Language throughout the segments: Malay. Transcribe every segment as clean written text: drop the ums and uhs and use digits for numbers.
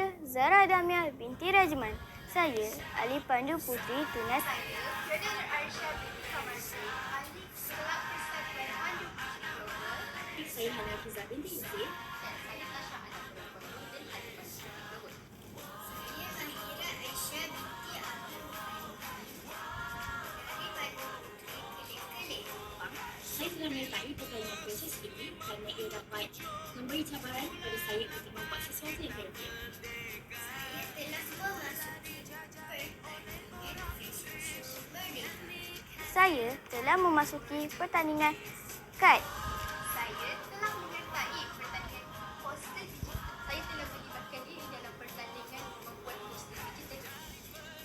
Saya Zara Damia binti Rajman. Saya ahli pandu putri tunas. Jodin Arsha binti Kamarsi, ahli kelab persatuan pandu putri global. Saya Hana Fiza binti Yusif. Dan saya Tasha Anand dan ahli pandu putri global. Saya Mahira Aisyah binti Abdul dari pandu putri kelip-kelip. Saya telah menyertai pertandingan proses ini kerana ia dapat memberi cabaran kepada saya untuk membuat sesuatu yang kreatif. Saya telah memasuki pertandingan Festus Merdeka. Saya telah memasuki pertandingan kad. Saya telah menyertai pertandingan poster digital. Saya telah melibatkan diri dalam pertandingan membuat poster digital.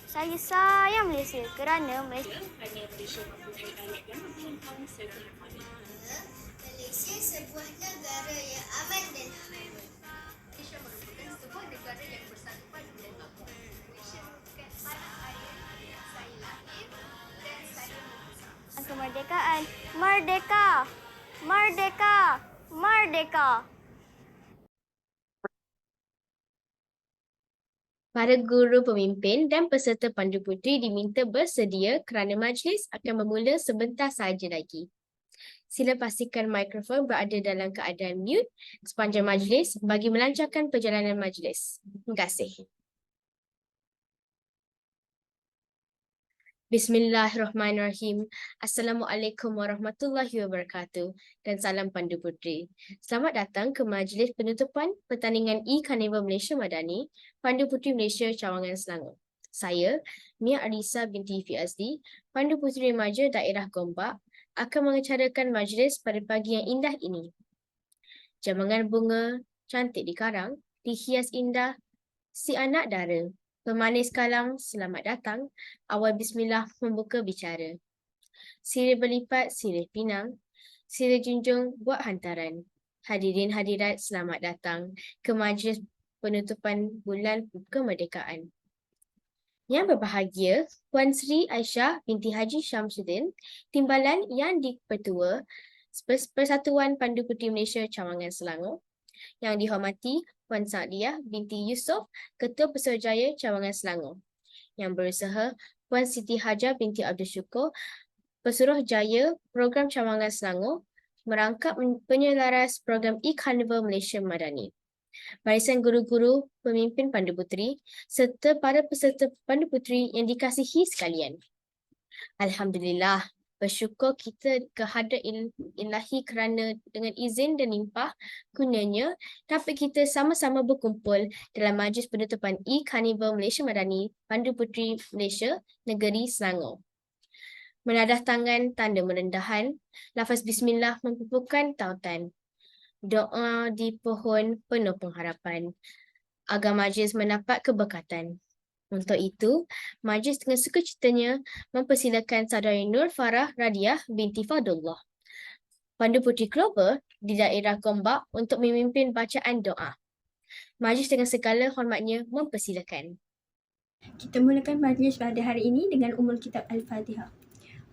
Saya sayang Malaysia kerana Malaysia Kerana Malaysia mempunyai alat yang berpengetahuan serta harmoni. Malaysia sebuah negara yang aman dan harmoni. Malaysia merupakan sebuah negara yang bersatu padu dan makmur. Malaysia merupakan tanah air yang saya lahir dan saya membesar. kemerdekaan. Merdeka! Merdeka! Merdeka! Para guru pemimpin dan peserta pandu putri diminta bersedia kerana majlis akan bermula sebentar sahaja lagi. Sila pastikan mikrofon berada dalam keadaan mute sepanjang majlis bagi melancarkan perjalanan majlis. Terima kasih. Bismillahirrahmanirrahim. Assalamualaikum warahmatullahi wabarakatuh dan salam pandu putri. Selamat datang ke majlis penutupan pertandingan E-Carnival Malaysia Madani, Pandu Putri Malaysia Cawangan Selangor. Saya, Mia Alisa binti Fiazli, Pandu Putri Remaja Daerah Gombak, akan mengacarakan majlis pada pagi yang indah ini. Jambangan bunga cantik dikarang, dihias indah si anak dara. Pemanis kalang, selamat datang. Awal bismillah membuka bicara. Sirih berlipat, sirih pinang. Sirih junjung, buat hantaran. Hadirin hadirat, selamat datang ke majlis penutupan bulan kemerdekaan. Yang berbahagia, Puan Sri Aisyah binti Haji Syamsuddin, Timbalan yang dipertua Persatuan Pandu Putri Malaysia Cawangan Selangor. Yang dihormati Puan Sa'diyah binti Yusof, Ketua Pesuruhjaya Cawangan Selangor. Yang berusaha Puan Siti Hajar binti Abdul Syukur, Pesuruhjaya Program Cawangan Selangor, merangkap penyelaras program E-Carnival Malaysia Madani. Barisan guru-guru, pemimpin Pandu Putri, serta para peserta Pandu Putri yang dikasihi sekalian. Alhamdulillah, bersyukur kita kehadrat ilahi kerana dengan izin dan limpah kurnianya dapat kita sama-sama berkumpul dalam majlis penutupan E-Carnival Malaysia Madani, Pandu Putri Malaysia, Negeri Selangor. Menadah tangan tanda merendahan, lafaz bismillah mempupukan tautan. Doa di pohon penuh pengharapan agar majlis mendapat keberkatan. Untuk itu, majlis dengan sukacitanya mempersilakan Saudari Nur Farah Radiah binti Fadullah, Pandu Putri Global di daerah Gombak untuk memimpin bacaan doa. Majlis dengan segala hormatnya mempersilakan. Kita mulakan majlis pada hari ini dengan Ummul Kitab Al-Fatihah.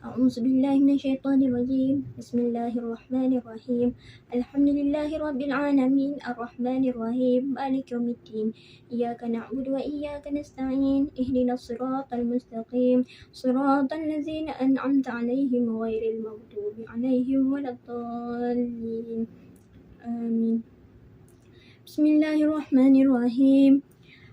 A'udzubillahi minasyaitonirrajim. Bismillahirrahmanirrahim. Alhamdulillahirabbil alamin, arrahmanirrahim, maliki yaumiddin. Iyyaka na'budu wa iyyaka nasta'in. Ihdinas siratal mustaqim. Siratal ladzina an'amta 'alaihim ghairil maghdubi 'alaihim waladdallin. Amin. Bismillahirrahmanirrahim.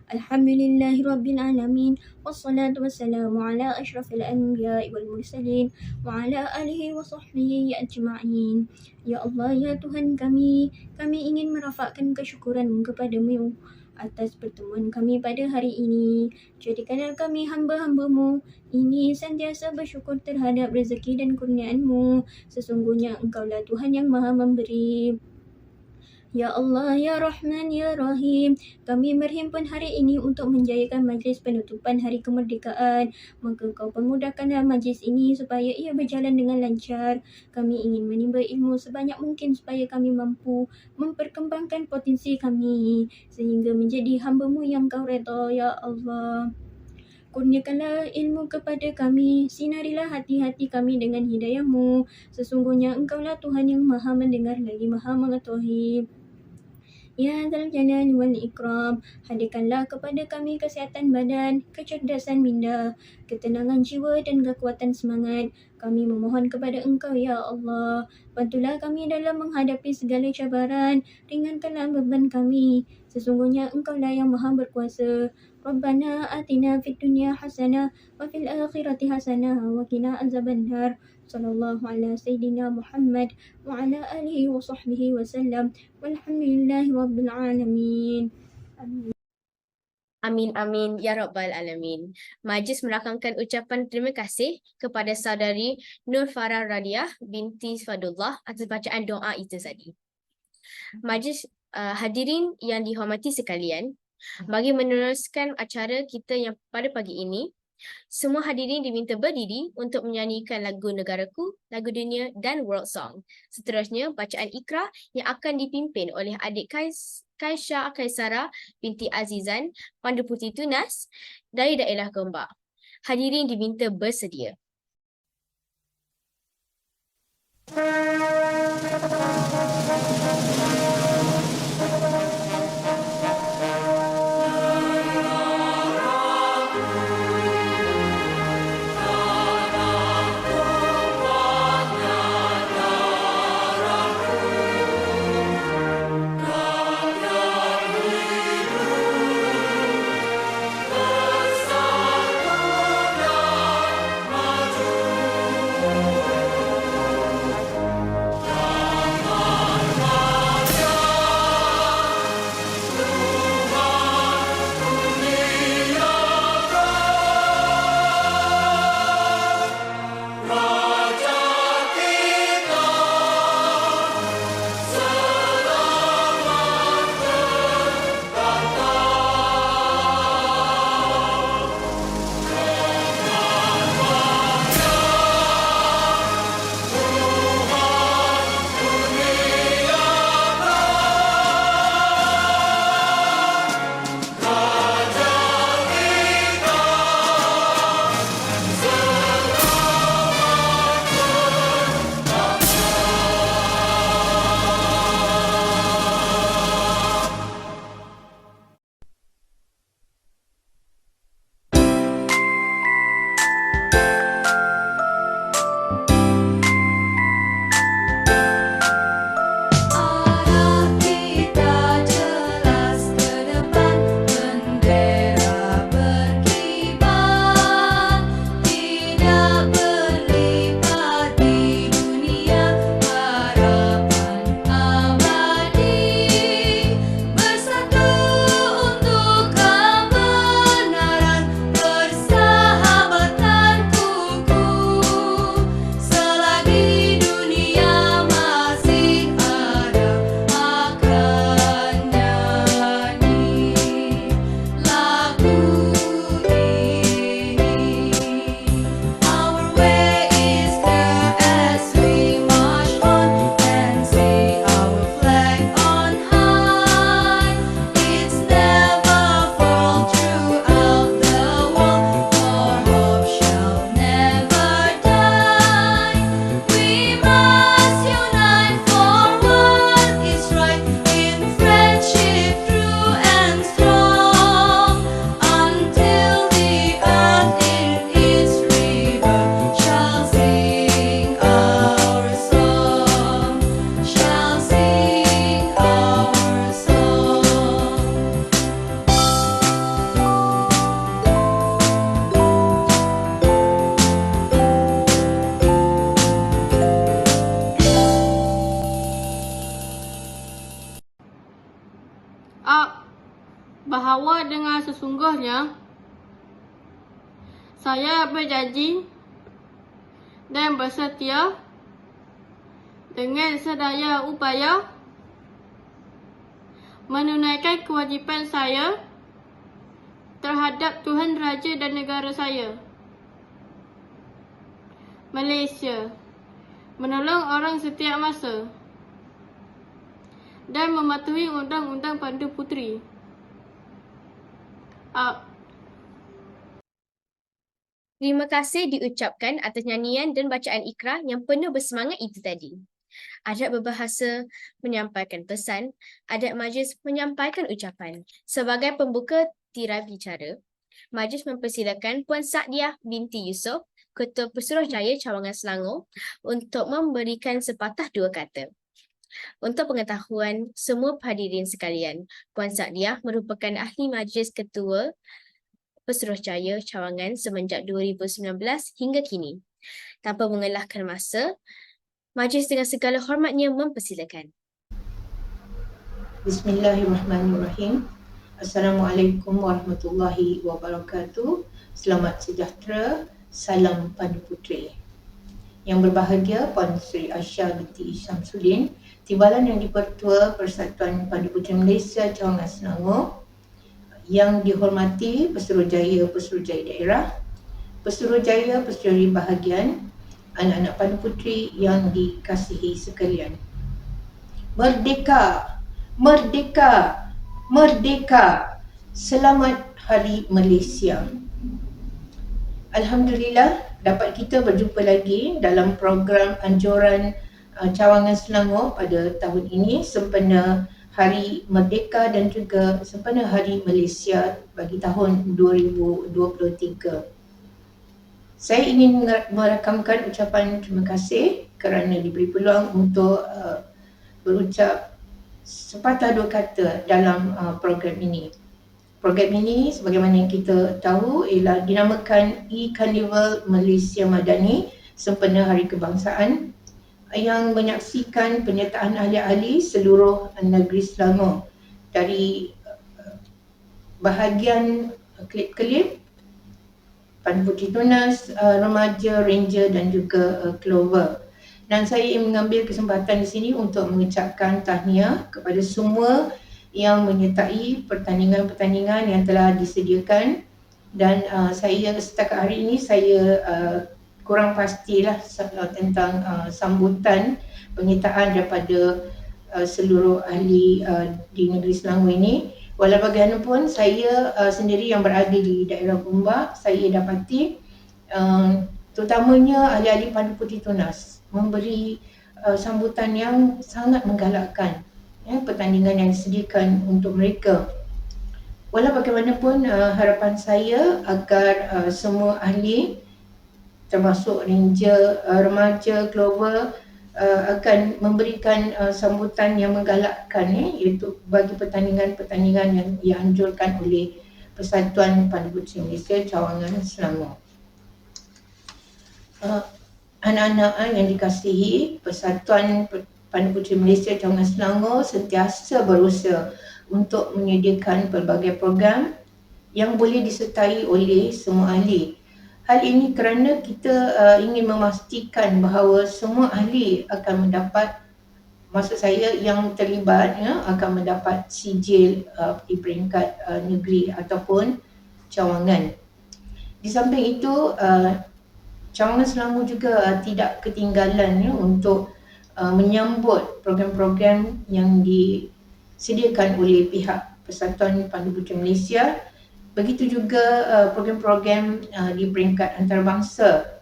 Alhamdulillahi Rabbil Alamin. Wassalatu wassalamu ala ashrafil anbiya'i wal mursalin wa ala alihi wa sahbihi ajma'in. Ya Allah, ya Tuhan kami ingin merafakkan kesyukuran kepada-Mu atas pertemuan kami pada hari ini. Jadikanlah kami hamba-hamba-Mu ini sentiasa bersyukur terhadap rezeki dan kurniaan-Mu. Sesungguhnya Engkaulah Tuhan yang Maha Memberi. Ya Allah, Ya Rahman, Ya Rahim, kami berhimpun hari ini untuk menjayakan majlis penutupan Hari Kemerdekaan. Maka Kau permudahkanlah majlis ini supaya ia berjalan dengan lancar. Kami ingin menimba ilmu sebanyak mungkin supaya kami mampu memperkembangkan potensi kami sehingga menjadi hamba-Mu yang Kau redha, Ya Allah. Kurniakanlah ilmu kepada kami, sinarilah hati-hati kami dengan hidayah-Mu. Sesungguhnya Engkaulah Tuhan yang Maha mendengar lagi Maha mengetahui. Ya Dzal Jalali wal Ikram, hadirkanlah kepada kami kesihatan badan, kecerdasan minda, ketenangan jiwa dan kekuatan semangat. Kami memohon kepada Engkau, Ya Allah. Bantulah kami dalam menghadapi segala cabaran, ringankanlah beban kami. Sesungguhnya Engkaulah yang Maha Berkuasa. Rabbana atina fid dunya hasanah wa fil akhirati hasanah wa qina azabannar. Sallallahu ala Sayyidina Muhammad wa ala alihi wa sahbihi wa sallam. Walhamdulillahi Rabbil Alamin. Amin. Amin amin ya rabbal alamin. Majlis merakamkan ucapan terima kasih kepada saudari Nur Farah Radiah binti Fadullah atas bacaan doa itu tadi. Majlis hadirin yang dihormati sekalian, bagi meneruskan acara kita yang pada pagi ini, semua hadirin diminta berdiri untuk menyanyikan lagu Negaraku, lagu Dunia dan World Song. Seterusnya, bacaan Iqra yang akan dipimpin oleh adik Kaisha Kaisara binti Azizan, Pandu Puteri Tunas dari daerah Gombak. Hadirin diminta bersedia. Bahawa dengan sesungguhnya saya berjanji dan bersetia dengan sedaya upaya menunaikan kewajipan saya terhadap Tuhan Raja dan negara saya, Malaysia, menolong orang setiap masa dan mematuhi Undang-Undang Pandu Puteri. Terima kasih diucapkan atas nyanyian dan bacaan Iqra yang penuh bersemangat itu tadi. Adat berbahasa menyampaikan pesan, adat majlis menyampaikan ucapan. Sebagai pembuka tirai bicara, majlis mempersilakan Puan Sa'diah binti Yusof, Ketua Pesuruhjaya Cawangan Selangor, untuk memberikan sepatah dua kata. Untuk pengetahuan semua hadirin sekalian, Puan Sa'diah merupakan ahli majlis Ketua Pesuruhjaya Cawangan semenjak 2019 hingga kini. Tanpa mengelahkan masa, majlis dengan segala hormatnya mempersilakan. Bismillahirrahmanirrahim. Assalamualaikum warahmatullahi wabarakatuh. Selamat sejahtera. Salam Pandu Puteri. Yang berbahagia Puan Sri Aisyah binti Syamsuddin, Timbalan yang di-Pertua Persatuan Pandu Puteri Malaysia Cawangan Selangor. Yang dihormati Pesuruhjaya Daerah, Pesuruhjaya bahagian, anak-anak Pandu Puteri yang dikasihi sekalian. Merdeka! Merdeka! Merdeka! Selamat Hari Malaysia. Alhamdulillah dapat kita berjumpa lagi dalam program anjuran Cawangan Selangor pada tahun ini sempena Hari Merdeka dan juga sempena Hari Malaysia bagi tahun 2023. Saya ingin merakamkan ucapan terima kasih kerana diberi peluang untuk berucap sepatah dua kata dalam program ini. Program ini sebagaimana yang kita tahu ialah dinamakan E-Carnival Malaysia Madani sempena Hari Kebangsaan yang menyaksikan penyertaan ahli-ahli seluruh negeri Selangor dari bahagian klip-klip Pandu Puteri Tunas, remaja, ranger dan juga Clover. Dan saya ingin mengambil kesempatan di sini untuk mengucapkan tahniah kepada semua yang menyertai pertandingan-pertandingan yang telah disediakan, dan saya setakat hari ini saya kurang pastilah tentang sambutan penyertaan daripada seluruh ahli di negeri Selangor ini. Walau bagaimanapun saya sendiri yang berada di daerah Gombak, saya dapati terutamanya ahli-ahli Pandu Puteri Tunas memberi sambutan yang sangat menggalakkan pertandingan yang disediakan untuk mereka. Walau bagaimanapun harapan saya agar semua ahli termasuk ranger, remaja, Clover akan memberikan sambutan yang menggalakkan iaitu bagi pertandingan-pertandingan yang dianjurkan oleh Persatuan Pandu Puteri Malaysia Cawangan Selangor. Anak-anak yang dikasihi, Persatuan Pandu Puteri Malaysia Cawangan Selangor sentiasa berusaha untuk menyediakan pelbagai program yang boleh disertai oleh semua ahli. Hal ini kerana kita ingin memastikan bahawa semua ahli akan mendapat, maksud saya yang terlibat akan mendapat sijil di peringkat negeri ataupun cawangan. Di samping itu, Cawangan Selangor juga tidak ketinggalan untuk menyambut program-program yang disediakan oleh pihak Persatuan Pandu Puteri Malaysia. Begitu juga program-program di peringkat antarabangsa.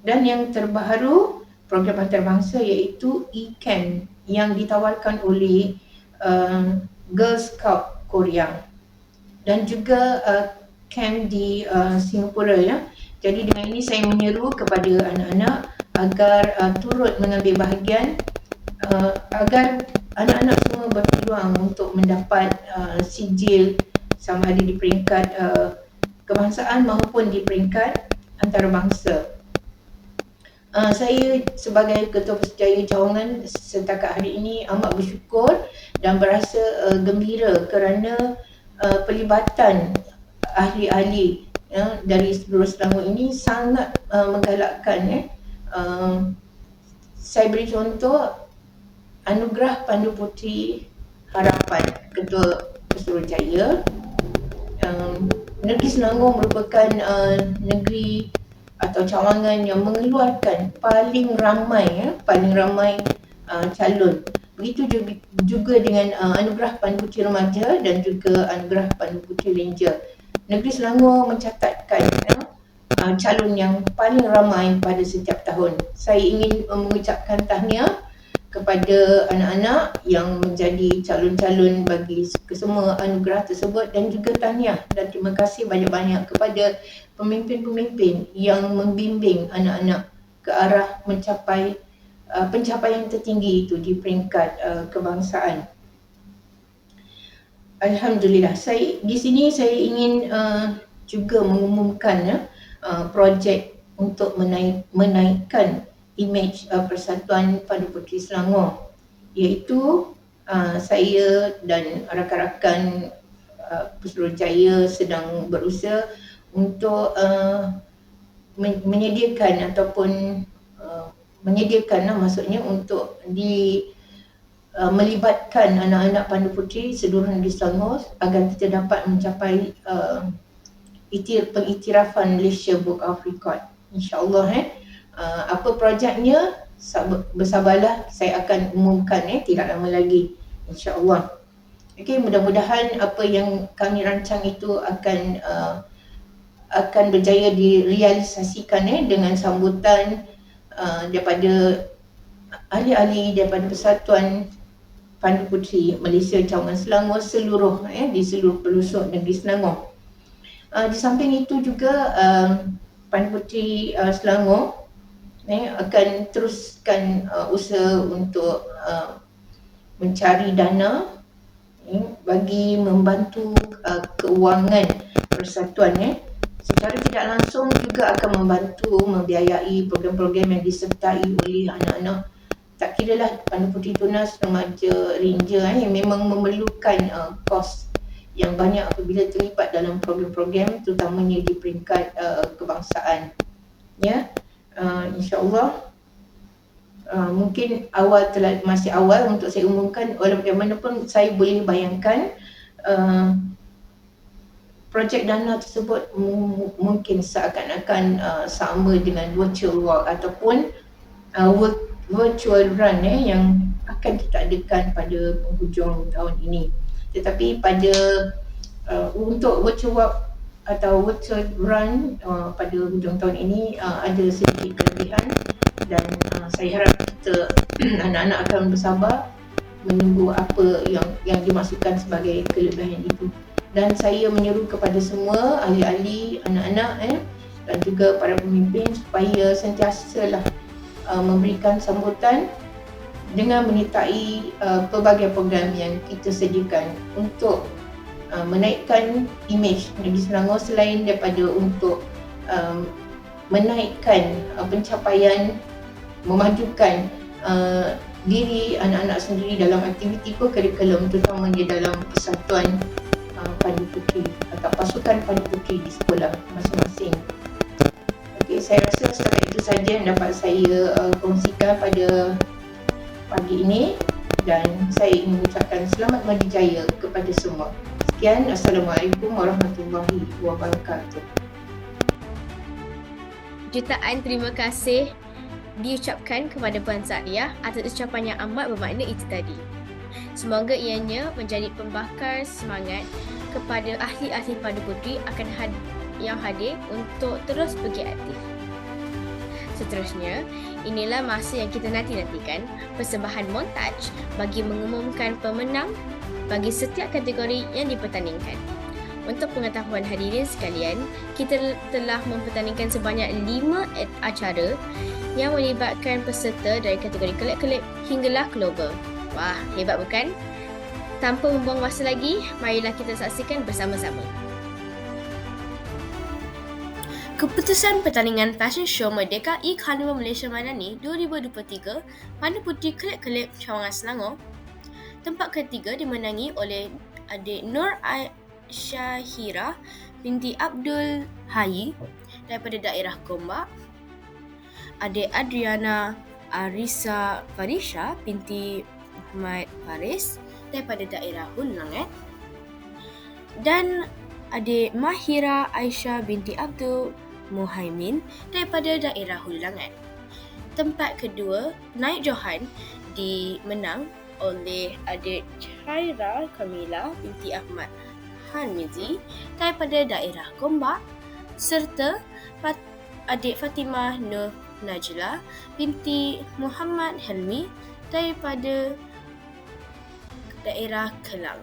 Dan yang terbaru, program antarabangsa iaitu E-Camp yang ditawarkan oleh Girl Scout Korea dan juga camp di Singapura ya. Jadi dengan ini saya menyeru kepada anak-anak agar turut mengambil bahagian agar anak-anak semua berpeluang untuk mendapat sijil sama ada di peringkat kebangsaan maupun di peringkat antarabangsa. Saya sebagai Ketua Pesuruhjaya Cawangan setakat hari ini amat bersyukur dan berasa gembira kerana pelibatan ahli-ahli dari seluruh Selangor ini sangat menggalakkan. Saya beri contoh Anugerah Pandu Puteri Harapan Ketua Pesuruhjaya. Negeri Selangor merupakan negeri atau cawangan yang mengeluarkan paling ramai calon. Begitu juga dengan Anugerah Pandu Puteri Remaja dan juga Anugerah Pandu Puteri Ranger. Negeri Selangor mencatatkan calon yang paling ramai pada setiap tahun. Saya ingin mengucapkan tahniah kepada anak-anak yang menjadi calon-calon bagi kesemua anugerah tersebut, dan juga tahniah dan terima kasih banyak-banyak kepada pemimpin-pemimpin yang membimbing anak-anak ke arah mencapai pencapaian tertinggi itu di peringkat kebangsaan. Alhamdulillah, di sini saya ingin juga mengumumkan projek untuk menaikkan imej Persatuan Pandu Puteri Selangor, iaitu saya dan rakan-rakan Pesuruhjaya sedang berusaha untuk menyediakan ataupun menyediakanlah maksudnya untuk melibatkan anak-anak Pandu Puteri seluruh negeri Selangor agar kita dapat mencapai pengiktirafan Malaysia Book of Record. InsyaAllah apa projeknya, bersabarlah, saya akan umumkan tidak lama lagi, insyaAllah. Okey, mudah-mudahan apa yang kami rancang itu akan berjaya direalisasikan dengan sambutan daripada ahli-ahli daripada Persatuan Pandu Puteri Malaysia Cawangan Selangor seluruh di seluruh pelosok negeri Selangor. Di samping itu juga Pandu Puteri Selangor akan teruskan usaha untuk mencari dana bagi membantu keuangan persatuan secara tidak langsung, juga akan membantu membiayai program-program yang disertai oleh anak-anak, tak kiralah Pandu Puteri Tunas, remaja, ranger yang memang memerlukan kos yang banyak apabila terlibat dalam program-program terutamanya di peringkat kebangsaan. InsyaAllah mungkin masih awal untuk saya umumkan, walau bagaimanapun saya boleh bayangkan projek dana tersebut mungkin seakan-akan sama dengan virtual walk ataupun virtual run yang akan kita adakan pada penghujung tahun ini. Tetapi untuk virtual walk atau virtual run pada hujung tahun ini ada sedikit kelebihan, dan saya harap kita anak-anak akan bersabar menunggu apa yang dimaksudkan sebagai kelebihan itu. Dan saya menyeru kepada semua ahli-ahli, anak-anak dan juga para pemimpin supaya sentiasalah memberikan sambutan dengan menyertai pelbagai program yang kita sediakan untuk menaikkan imej negeri Selangor, selain daripada untuk menaikkan pencapaian, memajukan diri anak-anak sendiri dalam aktiviti kurikulum, terutama di dalam Persatuan Pandu Puteri atau pasukan Pandu Puteri di sekolah masing-masing. Okey, saya rasa setakat itu saja yang dapat saya kongsikan pada pagi ini, dan saya ingin mengucapkan selamat maju jaya kepada semua. Sekian, Assalamualaikum warahmatullahi wabarakatuh. Jutaan terima kasih diucapkan kepada Puan Zahriah atas ucapan yang amat bermakna itu tadi. Semoga ianya menjadi pembakar semangat kepada ahli-ahli Pandu Puteri yang hadir untuk terus bergiat aktif. Seterusnya, inilah masa yang kita nanti-nantikan, persembahan montaj bagi mengumumkan pemenang bagi setiap kategori yang dipertandingkan. Untuk pengetahuan hadirin sekalian, kita telah mempertandingkan sebanyak 5 acara yang melibatkan peserta dari kategori kelab-kelab hinggalah global. Wah, hebat bukan? Tanpa membuang masa lagi, marilah kita saksikan bersama-sama. Keputusan pertandingan Fashion Show Merdeka E-Carnival Malaysia Madani 2023 Pandu Puteri Kelab-Kelab Cawangan Selangor. Tempat ketiga dimenangi oleh adik Nur Syahira binti Abdul Hayi daripada daerah Gombak, adik Adriana Arisa Farisha binti Muhammad Faris daripada daerah Hulu Langat, dan adik Mahira Aisyah binti Abdul Muhaimin daripada daerah Hulu Langat. Tempat kedua, Naik Johan, dimenang oleh adik Chaira Kamila binti Ahmad Hanmizi daripada daerah Gombak, serta adik Fatimah Nur Najla binti Muhammad Helmi daripada daerah Kelang.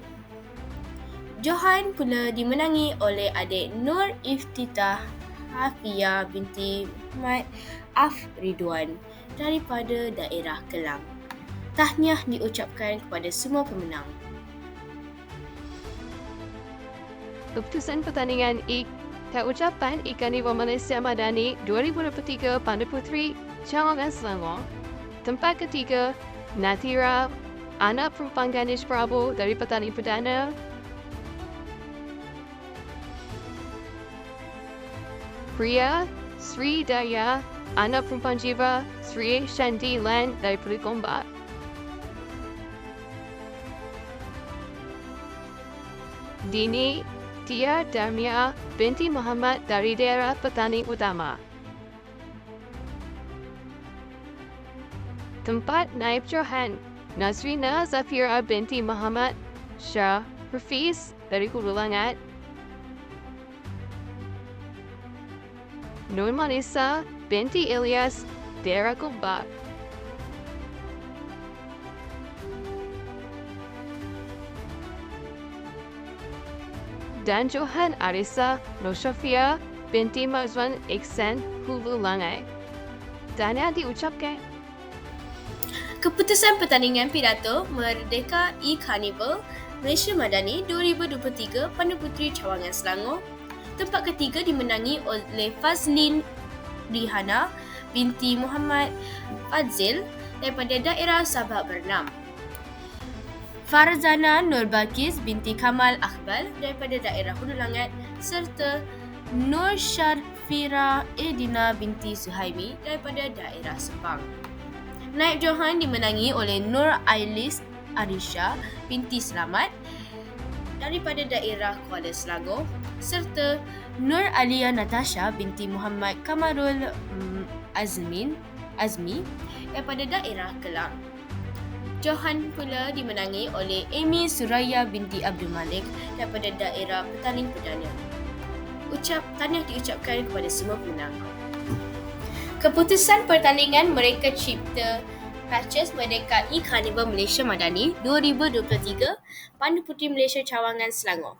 Johan pula dimenangi oleh adik Nur Iftitah Hafia binti Muhammad Afridwan daripada daerah Kelang. Tahniah diucapkan kepada semua pemenang. Keputusan pertandingan ucapan Ikarnival Malaysia Madani 2023 Pandu Puteri Cawangan Selangor. Tempat ketiga, Natira, anak perempuan Ganesh Prabu dari Petani Perdana. Pria, Sri Daya, anak perempuan Jiva, Sri Shanti Lan dari Pulau Gombak. Dini, Tia Darmia binti Muhammad dari daerah Petani Utama. Tempat Naib Johan, Nazrina Zafira binti Muhammad Shah Hafiz dari Hulu Langat. Nur Manisa binti Ilyas, daerah Gombak. Dan Johan Arisa Nur Shafia binti Mazwan Iksan, Hulu Langat. Tahniah diucapkan. Keputusan pertandingan pidato Merdeka E-Carnival Malaysia Madani 2023 Pandu Puteri Cawangan Selangor. Tempat ketiga dimenangi oleh Fazlin Rihana binti Muhammad Fadzil daripada daerah Sabah Bernam. Farzana Nur Balkis binti Kamal Akbal daripada daerah Hulu Langat serta Nur Syarfira Edina binti Suhaimi daripada daerah Sepang. Naib Johan dimenangi oleh Nur Ailis Arisha binti Selamat daripada daerah Kuala Selangor serta Nur Alia Natasha binti Muhammad Kamarul Azmi daripada daerah Kelang. Johan pula dimenangi oleh Amy Suraya binti Abdul Malik daripada daerah Petaling Perdana. Tahniah diucapkan kepada semua pemenang. Keputusan pertandingan Mereka Cipta Patches Merdeka E-Carnival Malaysia Madani 2023 Pandu Puteri Malaysia Cawangan Selangor.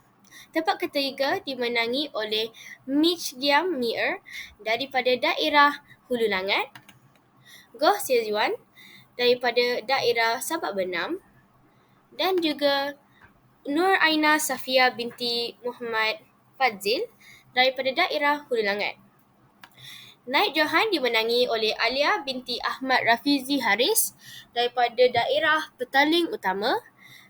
Tempat ketiga dimenangi oleh Mitch Giam Mir daripada daerah Hulu Langat, Goh Sezuan daripada daerah Sabak Bernam dan juga Nur Aina Safia binti Muhammad Fadzil daripada daerah Hulu Langat. Naib Johan dimenangi oleh Alia binti Ahmad Rafizi Haris daripada daerah Petaling Utama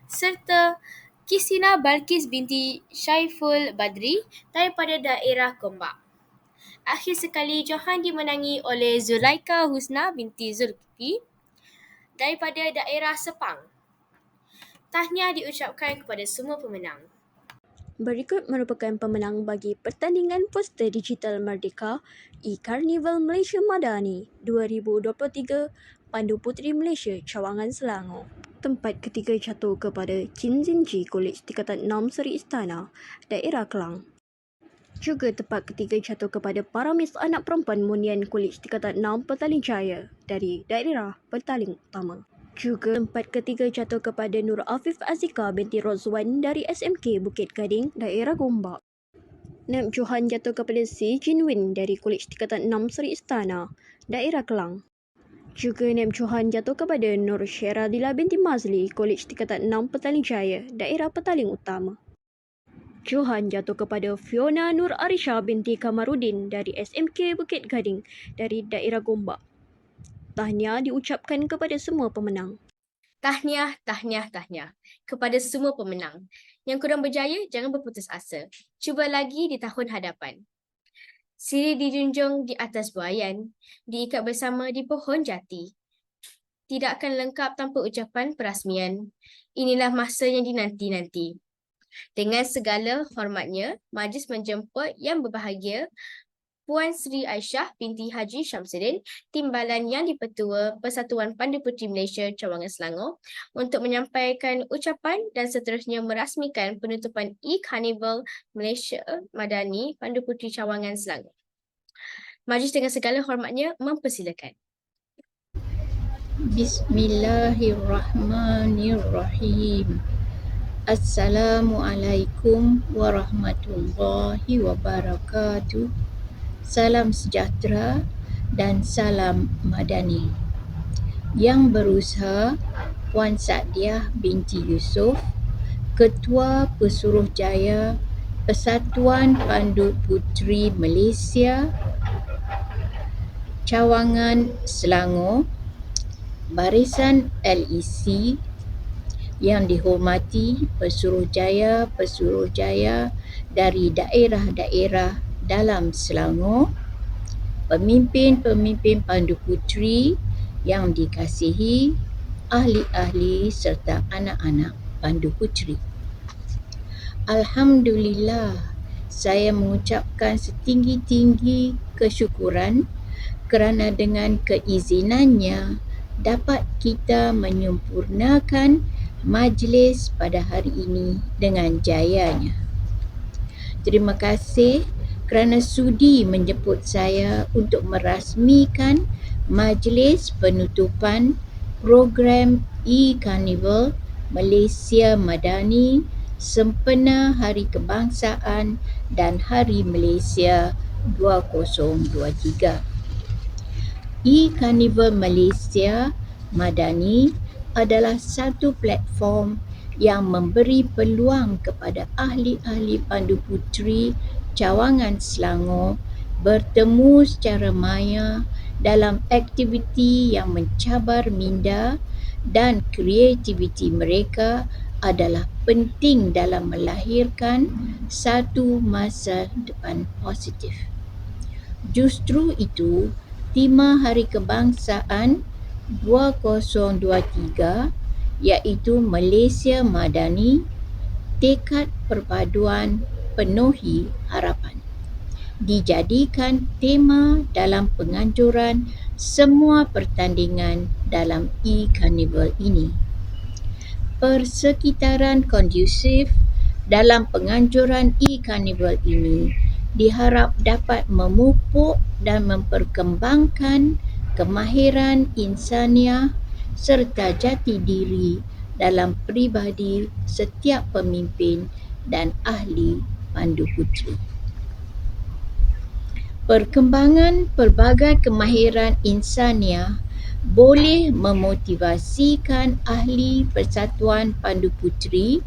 serta Kisina Balkis binti Syaiful Badri daripada daerah Gombak. Akhir sekali, Johan dimenangi oleh Zulaika Husna binti Zulkifli daripada daerah Sepang. Tahniah diucapkan kepada semua pemenang. Berikut merupakan pemenang bagi pertandingan poster digital Merdeka E-Carnival Malaysia Madani 2023 Pandu Puteri Malaysia Cawangan Selangor. Tempat ketiga jatuh kepada Chin Zinji Kolej Tingkatan 6 Seri Istana, daerah Kelang. Juga tempat ketiga jatuh kepada Paramis Anak Perempuan Munian Kolej Tingkatan 6 Petaling Jaya dari daerah Petaling Utama. Juga tempat ketiga jatuh kepada Nur Afif Azika binti Rozwan dari SMK Bukit Gading, daerah Gombak. Naib Johan jatuh kepada Si Jinwin dari Kolej Tingkatan 6 Seri Istana, daerah Kelang. Juga Naib Johan jatuh kepada Nur Syeradila binti Mazli, Kolej Tingkatan 6 Petaling Jaya, daerah Petaling Utama. Johan jatuh kepada Fiona Nur Arisha binti Kamarudin dari SMK Bukit Gading dari daerah Gombak. Tahniah diucapkan kepada semua pemenang. Tahniah kepada semua pemenang. Yang kurang berjaya, jangan berputus asa. Cuba lagi di tahun hadapan. Siri dijunjung di atas buayan, diikat bersama di pohon jati. Tidak akan lengkap tanpa ucapan perasmian. Inilah masa yang dinanti-nanti. Dengan segala hormatnya, majlis menjemput yang berbahagia Puan Sri Aisyah binti Haji Syamsuddin, Timbalan Yang di-Pertua Persatuan Pandu Puteri Malaysia Cawangan Selangor untuk menyampaikan ucapan dan seterusnya merasmikan penutupan E-Carnival Malaysia Madani Pandu Puteri Cawangan Selangor. Majlis dengan segala hormatnya mempersilakan. Bismillahirrahmanirrahim. Assalamualaikum warahmatullahi wabarakatuh. Salam sejahtera dan salam madani. Yang berusaha Puan Sadiah binti Yusof, Ketua Pesuruhjaya Persatuan Pandu Puteri Malaysia Cawangan Selangor, Barisan LEC, yang dihormati pesuruhjaya-pesuruhjaya dari daerah-daerah dalam Selangor, pemimpin-pemimpin Pandu Puteri yang dikasihi, ahli-ahli serta anak-anak Pandu Puteri. Alhamdulillah, saya mengucapkan setinggi-tinggi kesyukuran kerana dengan keizinannya dapat kita menyempurnakan majlis pada hari ini dengan jayanya. Terima kasih kerana sudi menjemput saya untuk merasmikan majlis penutupan program e-Carnival Malaysia Madani sempena Hari Kebangsaan dan Hari Malaysia 2023. e-Carnival Malaysia Madani adalah satu platform yang memberi peluang kepada ahli-ahli Pandu Puteri Cawangan Selangor bertemu secara maya dalam aktiviti yang mencabar minda dan kreativiti mereka adalah penting dalam melahirkan satu masa depan positif. Justru itu, tema Hari Kebangsaan 2023 iaitu Malaysia Madani, Tekad Perpaduan Penuhi Harapan, dijadikan tema dalam penganjuran semua pertandingan dalam e-Carnival ini. Persekitaran kondusif dalam penganjuran e-Carnival ini diharap dapat memupuk dan memperkembangkan kemahiran insaniah serta jati diri dalam peribadi setiap pemimpin dan ahli Pandu Puteri. Perkembangan pelbagai kemahiran insaniah boleh memotivasikan ahli Persatuan Pandu Puteri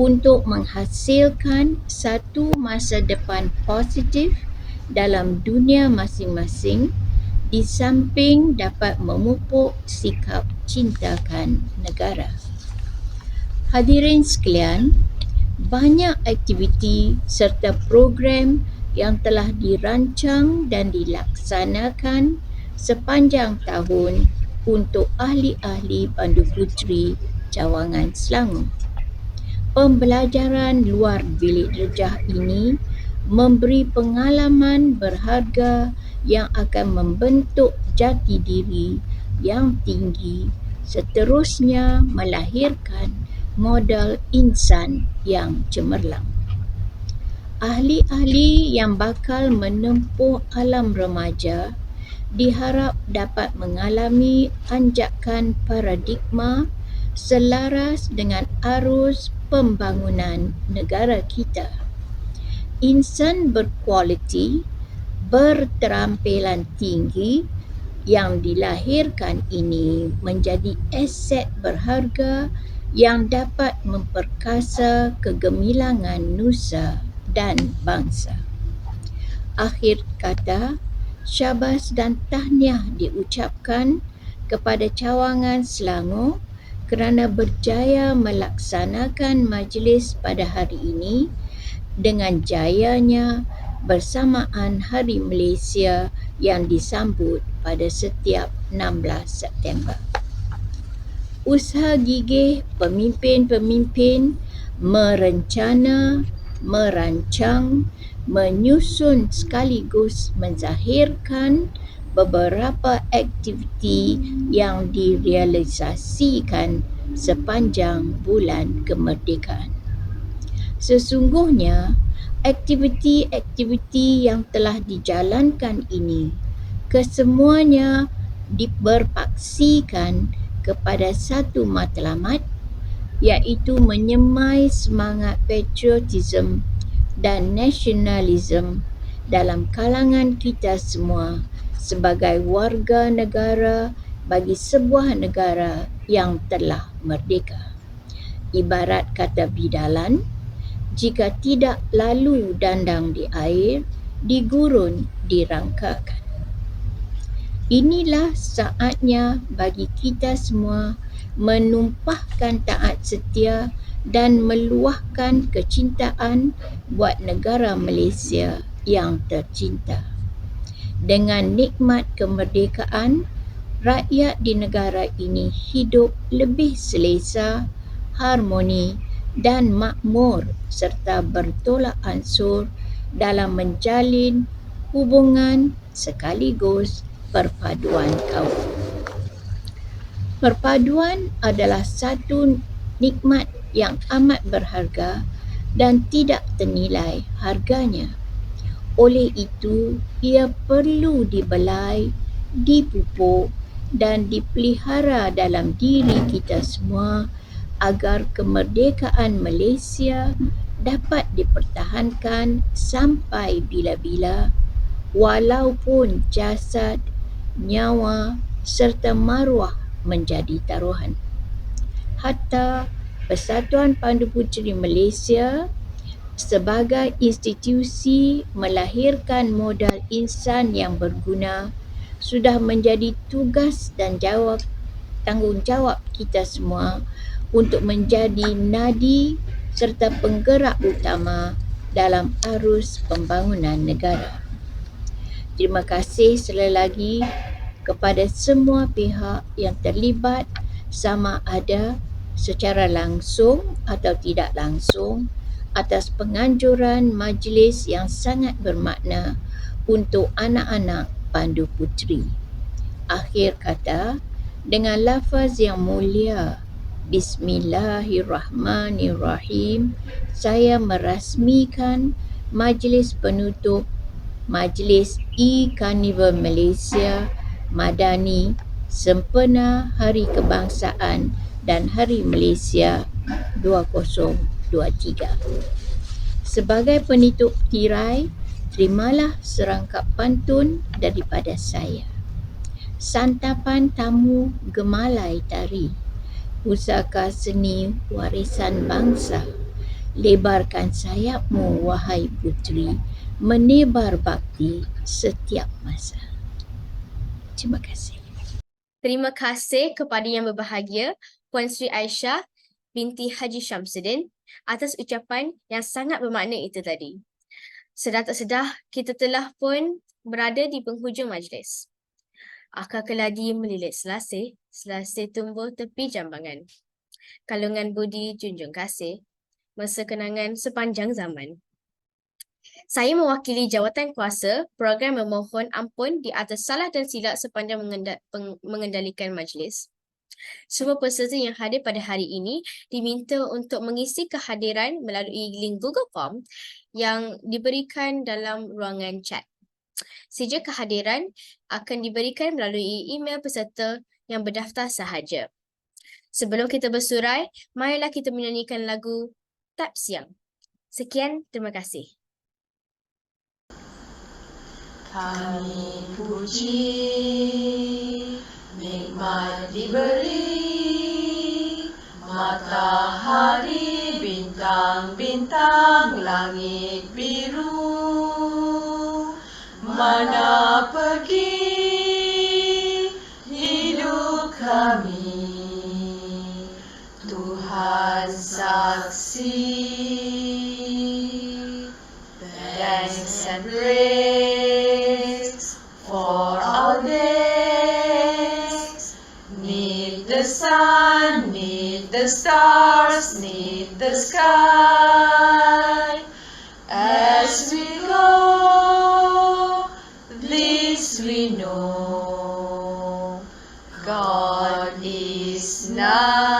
untuk menghasilkan satu masa depan positif dalam dunia masing-masing, di samping dapat memupuk sikap cintakan negara. Hadirin sekalian, banyak aktiviti serta program yang telah dirancang dan dilaksanakan sepanjang tahun untuk ahli-ahli Pandu Puteri Cawangan Selangor. Pembelajaran luar bilik derajah ini memberi pengalaman berharga yang akan membentuk jati diri yang tinggi, seterusnya melahirkan modal insan yang cemerlang. Ahli-ahli yang bakal menempuh alam remaja diharap dapat mengalami anjakan paradigma selaras dengan arus pembangunan negara kita. Insan berkualiti, berterampilan tinggi yang dilahirkan ini menjadi aset berharga yang dapat memperkasa kegemilangan nusa dan bangsa. Akhir kata, syabas dan tahniah diucapkan kepada Cawangan Selangor kerana berjaya melaksanakan majlis pada hari ini dengan jayanya bersamaan Hari Malaysia yang disambut pada setiap 16 September. Usaha gigih pemimpin-pemimpin merencana, merancang, menyusun sekaligus menzahirkan beberapa aktiviti yang direalisasikan sepanjang bulan kemerdekaan. Sesungguhnya, aktiviti-aktiviti yang telah dijalankan ini kesemuanya berpaksikan kepada satu matlamat, iaitu menyemai semangat patriotism dan nasionalisme dalam kalangan kita semua sebagai warga negara bagi sebuah negara yang telah merdeka. Ibarat kata bidalan, jika tidak lalu dandang di air, di gurun dirangkakan. Inilah saatnya bagi kita semua menumpahkan taat setia dan meluahkan kecintaan buat negara Malaysia yang tercinta. Dengan nikmat kemerdekaan, rakyat di negara ini hidup lebih selesa, harmoni dan makmur serta bertolak ansur dalam menjalin hubungan sekaligus perpaduan kaum. Perpaduan adalah satu nikmat yang amat berharga dan tidak ternilai harganya. Oleh itu, ia perlu dibelai, dipupuk dan dipelihara dalam diri kita semua agar kemerdekaan Malaysia dapat dipertahankan sampai bila-bila, walaupun jasad, nyawa serta maruah menjadi taruhan. Hatta Persatuan Pandu Puteri Malaysia sebagai institusi melahirkan modal insan yang berguna sudah menjadi tugas dan tanggungjawab kita semua untuk menjadi nadi serta penggerak utama dalam arus pembangunan negara. Terima kasih sekali lagi kepada semua pihak yang terlibat, sama ada secara langsung atau tidak langsung, atas penganjuran majlis yang sangat bermakna untuk anak-anak Pandu Puteri. Akhir kata, dengan lafaz yang mulia, Bismillahirrahmanirrahim, saya merasmikan majlis penutup Majlis E-Carnival Malaysia Madani sempena Hari Kebangsaan dan Hari Malaysia 2023. Sebagai penutup tirai, terimalah serangkap pantun daripada saya. Santapan tamu gemalai tari, pusaka seni warisan bangsa. Lebarkan sayapmu wahai puteri, menebar bakti setiap masa. Terima kasih. Terima kasih kepada Yang Berbahagia Puan Sri Aisyah binti Haji Syamsuddin atas ucapan yang sangat bermakna itu tadi. Sedar tak sedar, kita telah pun berada di penghujung majlis. Akar keladi melilit selasih, selasih tumbuh tepi jambangan. Kalungan budi junjung kasih, masa kenangan sepanjang zaman. Saya mewakili jawatan kuasa program memohon ampun di atas salah dan silap sepanjang mengendalikan majlis. Semua peserta yang hadir pada hari ini diminta untuk mengisi kehadiran melalui link Google Form yang diberikan dalam ruangan chat. Sijil kehadiran akan diberikan melalui email peserta yang berdaftar sahaja. Sebelum kita bersurai, marilah kita menyanyikan lagu Tak Siang. Sekian, terima kasih. Kami puji, nikmat diberi, matahari, bintang-bintang, langit biru. Mana pergi hidup kami, Tuhan saksi. Thanks and praise for our days. Need the sun, need the stars, need the sky. As we go, this we know, God is nigh.